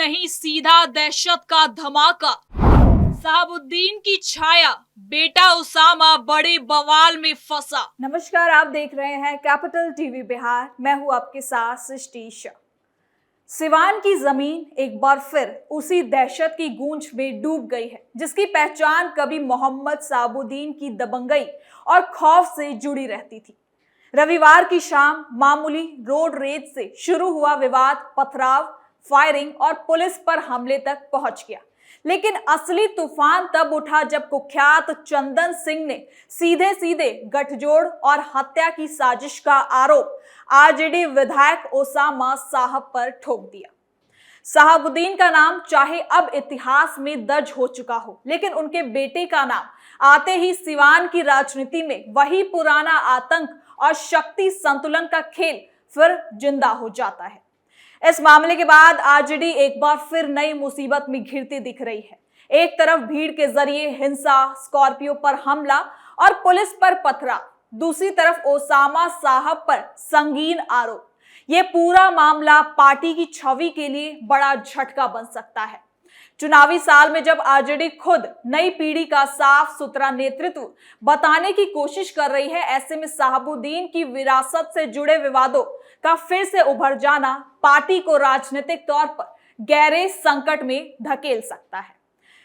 नहीं सीधा दहशत का धमाका। शहाबुद्दीन की छाया, बेटा उसामा बड़े बवाल में फंसा। नमस्कार, आप देख रहे हैं कैपिटल टीवी बिहार। मैं हूं आपके साथ सृष्टि शाह। सिवान की जमीन एक बार फिर उसी दहशत की गूंज में डूब गई है जिसकी पहचान कभी मोहम्मद शहाबुद्दीन की दबंगई और खौफ से जुड़ी रहती थी। रविवार की शाम मामूली रोड रेज से शुरू हुआ विवाद पथराव, फायरिंग और पुलिस पर हमले तक पहुंच गया। लेकिन असली तूफान तब उठा जब कुख्यात चंदन सिंह ने सीधे सीधे गठजोड़ और हत्या की साजिश का आरोप आरजेडी विधायक उसामा साहब पर ठोक दिया। शहाबुद्दीन का नाम चाहे अब इतिहास में दर्ज हो चुका हो, लेकिन उनके बेटे का नाम आते ही सिवान की राजनीति में वही पुराना आतंक और शक्ति संतुलन का खेल फिर जिंदा हो जाता है। इस मामले के बाद आरजेडी एक बार फिर नई मुसीबत में घिरती दिख रही है। एक तरफ भीड़ के जरिए हिंसा, स्कॉर्पियो पर हमला और पुलिस पर पथराव, दूसरी तरफ उसामा साहब पर संगीन आरोप। ये पूरा मामला पार्टी की छवि के लिए बड़ा झटका बन सकता है। चुनावी साल में जब आरजेडी खुद नई पीढ़ी का साफ सुथरा नेतृत्व बताने की कोशिश कर रही है, ऐसे में शहाबुद्दीन की विरासत से जुड़े विवादों का फिर से उभर जाना पार्टी को राजनीतिक तौर पर गहरे संकट में धकेल सकता है।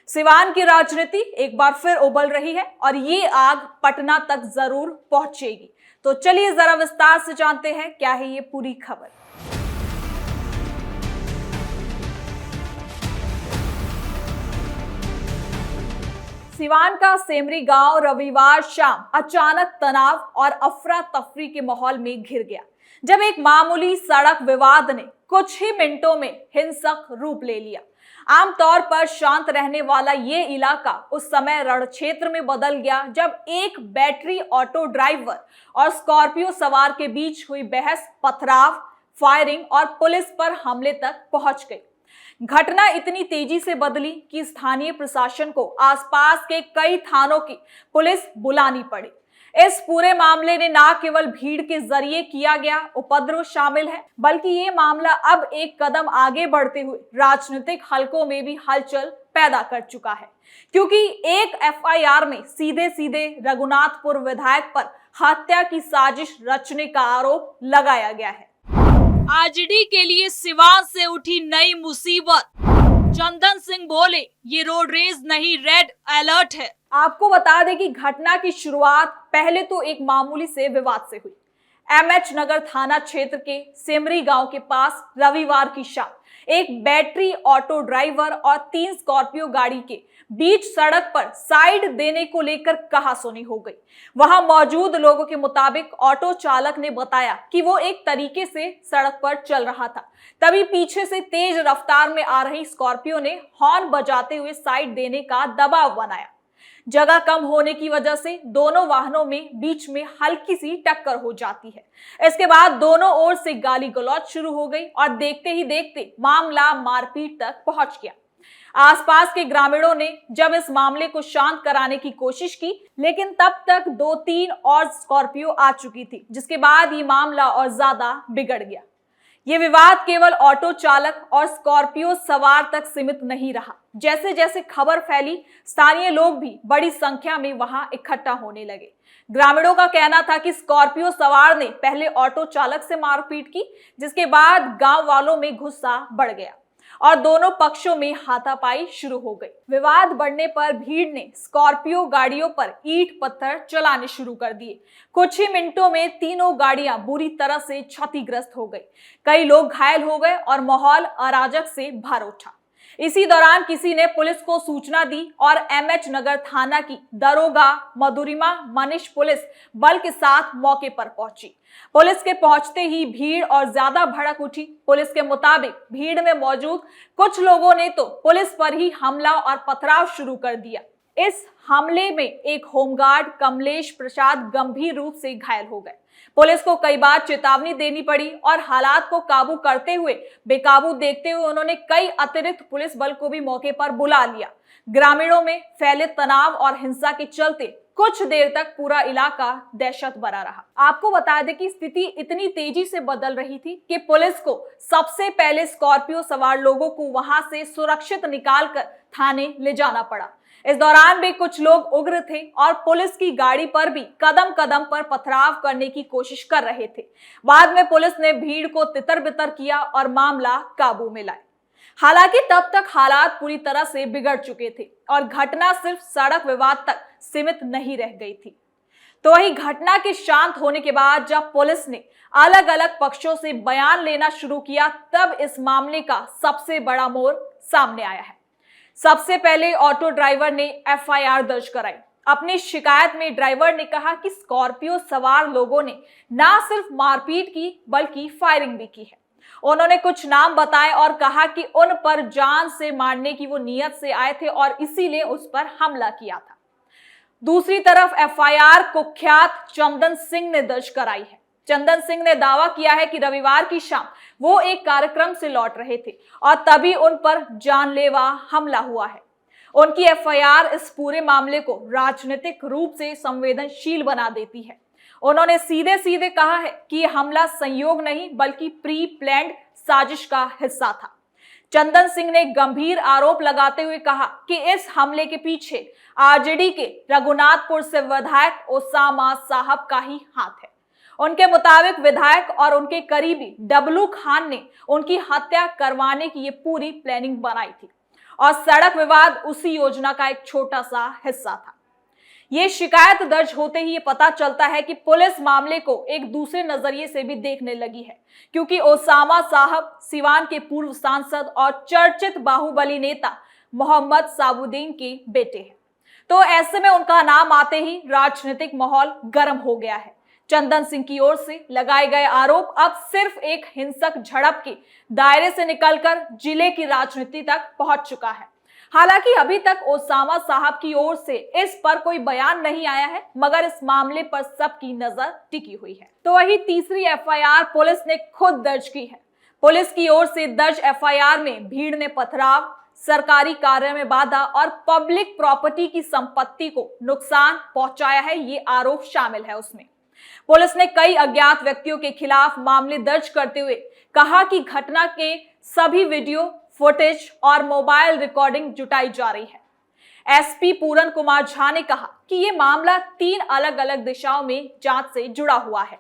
सिवान की राजनीति एक बार फिर उबल रही है और ये आग पटना तक जरूर पहुंचेगी। तो चलिए जरा विस्तार से जानते हैं क्या है ये पूरी खबर। सिवान का सेमरी गांव रविवार शाम अचानक तनाव और अफरा तफरी के माहौल में घिर गया जब एक मामूली सड़क विवाद ने कुछ ही मिनटों में हिंसक रूप ले लिया। आमतौर पर शांत रहने वाला ये इलाका उस समय रणक्षेत्र में बदल गया जब एक बैटरी ऑटो ड्राइवर और स्कॉर्पियो सवार के बीच हुई बहस, पथराव, फायरिंग और पुलिस पर हमले तक पहुंच गई। घटना इतनी तेजी से बदली कि स्थानीय प्रशासन को आसपास के कई थानों की पुलिस बुलानी पड़ी। इस पूरे मामले में न केवल भीड़ के जरिए किया गया उपद्रव शामिल है, बल्कि ये मामला अब एक कदम आगे बढ़ते हुए राजनीतिक हलकों में भी हलचल पैदा कर चुका है, क्योंकि एक एफआईआर में सीधे सीधे रघुनाथपुर विधायक पर हत्या की साजिश रचने का आरोप लगाया गया है। आरजेडी के लिए सिवान से उठी नई मुसीबत। चंदन सिंह बोले, ये रोड रेज नहीं, रेड अलर्ट है। आपको बता दें कि घटना की शुरुआत पहले तो एक मामूली से विवाद से हुई। एमएच नगर थाना क्षेत्र के सेमरी गांव के पास रविवार की शाम एक बैटरी ऑटो ड्राइवर और 3 स्कॉर्पियो गाड़ी के बीच सड़क पर साइड देने को लेकर कहासुनी हो गई। वहां मौजूद लोगों के मुताबिक ऑटो चालक ने बताया कि वो एक तरीके से सड़क पर चल रहा था, तभी पीछे से तेज रफ्तार में आ रही स्कॉर्पियो ने हॉर्न बजाते हुए साइड देने का दबाव बनाया। जगह कम होने की वजह से दोनों वाहनों में बीच में हल्की सी टक्कर हो जाती है। इसके बाद दोनों ओर से गाली गलौज शुरू हो गई और देखते ही देखते मामला मारपीट तक पहुंच गया। आसपास के ग्रामीणों ने जब इस मामले को शांत कराने की कोशिश की, लेकिन तब तक 2-3 और स्कॉर्पियो आ चुकी थी, जिसके बाद ये मामला और ज्यादा बिगड़ गया। ये विवाद केवल ऑटो चालक और स्कॉर्पियो सवार तक सीमित नहीं रहा। जैसे जैसे खबर फैली, स्थानीय लोग भी बड़ी संख्या में वहां इकट्ठा होने लगे। ग्रामीणों का कहना था कि स्कॉर्पियो सवार ने पहले ऑटो चालक से मारपीट की, जिसके बाद गांव वालों में गुस्सा बढ़ गया और दोनों पक्षों में हाथापाई शुरू हो गई। विवाद बढ़ने पर भीड़ ने स्कॉर्पियो गाड़ियों पर ईंट पत्थर चलाने शुरू कर दिए। कुछ ही मिनटों में तीनों गाड़ियां बुरी तरह से क्षतिग्रस्त हो गई। कई लोग घायल हो गए और माहौल अराजक से भर उठा। इसी दौरान किसी ने पुलिस को सूचना दी और एमएच नगर थाना की दरोगा मधुरिमा मनीष पुलिस बल के साथ मौके पर पहुंची। पुलिस के पहुंचते ही भीड़ और ज्यादा भड़क उठी। पुलिस के मुताबिक भीड़ में मौजूद कुछ लोगों ने तो पुलिस पर ही हमला और पथराव शुरू कर दिया। इस हमले में एक होमगार्ड कमलेश प्रसाद गंभीर रूप से घायल हो गए। पुलिस को कई बार चेतावनी देनी पड़ी और हालात को काबू करते हुए बेकाबू देखते हुए उन्होंने कई अतिरिक्त पुलिस बल को भी मौके पर बुला लिया। ग्रामीणों में फैले तनाव और हिंसा के चलते कुछ देर तक पूरा इलाका दहशत भरा रहा। आपको बता दें कि स्थिति इतनी तेजी से बदल रही थी कि पुलिस को सबसे पहले स्कॉर्पियो सवार लोगों को वहां से सुरक्षित निकालकर थाने ले जाना पड़ा। इस दौरान भी कुछ लोग उग्र थे और पुलिस की गाड़ी पर भी कदम कदम पर पथराव करने की कोशिश कर रहे थे। बाद में पुलिस ने भीड़ को तितर-बितर किया और मामला काबू में लाया। हालांकि तब तक हालात पूरी तरह से बिगड़ चुके थे और घटना सिर्फ सड़क विवाद तक सीमित नहीं रह गई थी। तो वही घटना के शांत होने के बाद जब पुलिस ने अलग अलग पक्षों से बयान लेना शुरू किया, तब इस मामले का सबसे बड़ा मोड़ सामने आया है। सबसे पहले ऑटो ड्राइवर ने एफआईआर दर्ज कराई। अपनी शिकायत में ड्राइवर ने कहा कि स्कॉर्पियो सवार लोगों ने न सिर्फ मारपीट की बल्कि फायरिंग भी की है। उन्होंने कुछ नाम बताए और कहा कि उन पर जान से मारने की वो नियत से आए थे और इसीलिए उस पर हमला किया था। दूसरी तरफ एफआईआर कुख्यात चंदन सिंह ने दर्ज कराई है। चंदन सिंह ने दावा किया है कि रविवार की शाम वो एक कार्यक्रम से लौट रहे थे और तभी उन पर जानलेवा हमला हुआ है। उनकी एफआईआर इस पूरे मामले को राजनीतिक रूप से संवेदनशील बना देती है। उन्होंने सीधे सीधे कहा है कि यह हमला संयोग नहीं बल्कि प्री प्लान्ड साजिश का हिस्सा था। चंदन सिंह ने गंभीर आरोप लगाते हुए कहा कि इस हमले के पीछे आरजेडी के रघुनाथपुर से विधायक ओसामा साहब का ही हाथ है। उनके मुताबिक विधायक और उनके करीबी डबलू खान ने उनकी हत्या करवाने की ये पूरी प्लानिंग बनाई थी और सड़क विवाद उसी योजना का एक छोटा सा हिस्सा था। ये शिकायत दर्ज होते ही ये पता चलता है कि पुलिस मामले को एक दूसरे नजरिए से भी देखने लगी है, क्योंकि ओसामा साहब सिवान के पूर्व सांसद और चर्चित बाहुबली नेता मोहम्मद साबुद्दीन के बेटे हैं। तो ऐसे में उनका नाम आते ही राजनीतिक माहौल गर्म हो गया है। चंदन सिंह की ओर से लगाए गए आरोप अब सिर्फ एक हिंसक झड़प के दायरे से निकलकर जिले की राजनीति तक पहुंच चुका है। हालांकि अभी तक ओसामा साहब की ओर से इस पर कोई बयान नहीं आया है, मगर इस मामले पर सबकी नजर टिकी हुई है। तो वही तीसरी एफआईआर पुलिस ने खुद दर्ज की है। पुलिस की ओर से दर्ज एफआईआर में भीड़ ने पथराव, सरकारी कार्य में बाधा और पब्लिक प्रॉपर्टी की संपत्ति को नुकसान पहुंचाया है, ये आरोप शामिल है उसमें। पुलिस ने कई अज्ञात व्यक्तियों के खिलाफ मामले दर्ज करते हुए कहा कि घटना के सभी वीडियो फुटेज और मोबाइल रिकॉर्डिंग जुटाई जा रही है। एसपी पूरन कुमार झा ने कहा कि यह मामला 3 अलग अलग दिशाओं में जांच से जुड़ा हुआ है।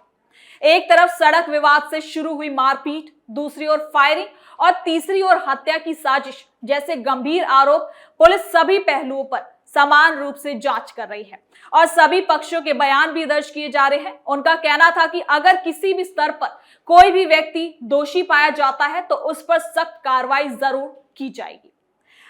एक तरफ सड़क विवाद से शुरू हुई मारपीट, दूसरी ओर फायरिंग और तीसरी ओर हत्या की साजिश जैसे गंभीर आरोप। पुलिस सभी पहलुओं पर समान रूप से जांच कर रही है और सभी पक्षों के बयान भी दर्ज किए जा रहे हैं। उनका कहना था कि अगर किसी भी स्तर पर कोई भी व्यक्ति दोषी पाया जाता है तो उस पर सख्त कार्रवाई जरूर की जाएगी।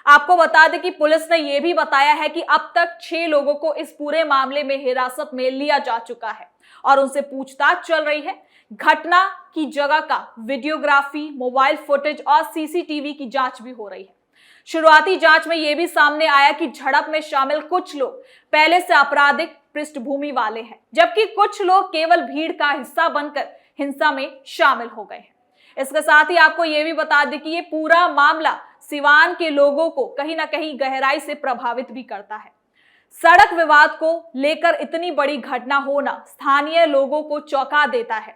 आपको बता दें कि पुलिस ने यह भी बताया है कि अब तक 6 लोगों को इस पूरे मामले में हिरासत में लिया जा चुका है और उनसे पूछताछ चल रही है। घटना की जगह का वीडियोग्राफी, मोबाइल फुटेज और सीसीटीवी की जांच भी हो रही है। शुरुआती जांच में यह भी सामने आया कि झड़प में शामिल कुछ लोग पहले से आपराधिक पृष्ठभूमि वाले हैं, जबकि कुछ लोग केवल भीड़ का हिस्सा बनकर हिंसा में शामिल हो गए हैं। इसके साथ ही आपको यह भी बता दें कि ये पूरा मामला सिवान के लोगों को कहीं ना कहीं गहराई से प्रभावित भी करता है। सड़क विवाद को लेकर इतनी बड़ी घटना होना स्थानीय लोगों को चौंका देता है।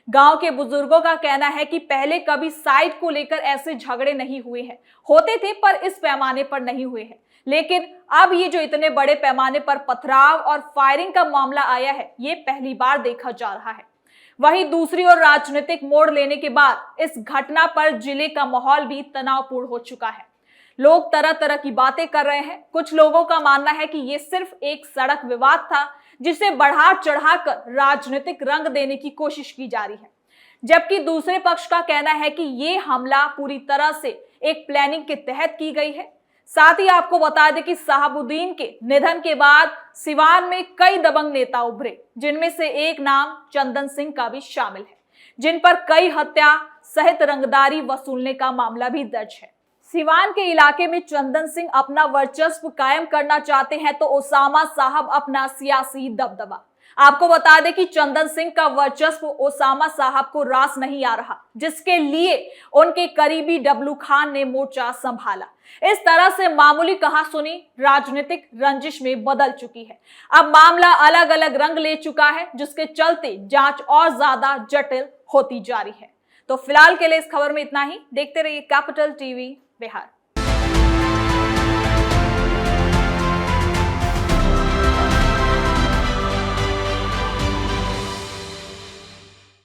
गांव के बुजुर्गों का कहना है कि पहले कभी साइट को लेकर ऐसे झगड़े नहीं हुए हैं, होते थे पर इस पैमाने पर नहीं हुए हैं, लेकिन अब ये जो इतने बड़े पैमाने पर पथराव और फायरिंग का मामला आया है, ये पहली बार देखा जा रहा है। वहीं दूसरी ओर राजनीतिक मोड़ लेने के बाद इस घटना पर जिले का माहौल भी तनावपूर्ण हो चुका है। लोग तरह तरह की बातें कर रहे हैं। कुछ लोगों का मानना है कि ये सिर्फ एक सड़क विवाद था जिसे बढ़ा चढ़ाकर राजनीतिक रंग देने की कोशिश की जा रही है, जबकि दूसरे पक्ष का कहना है कि ये हमला पूरी तरह से एक प्लानिंग के तहत की गई है। साथ ही आपको बता दें कि साहबुद्दीन के निधन के बाद सिवान में कई दबंग नेता उभरे, जिनमें से एक नाम चंदन सिंह का भी शामिल है, जिन पर कई हत्या सहित रंगदारी वसूलने का मामला भी दर्ज है। सिवान के इलाके में चंदन सिंह अपना वर्चस्व कायम करना चाहते हैं तो ओसामा साहब अपना सियासी दबदबा। आपको बता दें कि चंदन सिंह का वर्चस्व ओसामा साहब को रास नहीं आ रहा, जिसके लिए उनके करीबी डब्लू खान ने मोर्चा संभाला। इस तरह से मामूली कहासुनी राजनीतिक रंजिश में बदल चुकी है। अब मामला अलग अलग रंग ले चुका है, जिसके चलते जांच और ज्यादा जटिल होती जा रही है। तो फिलहाल के लिए इस खबर में इतना ही। देखते रहिए कैपिटल टीवी बिहार।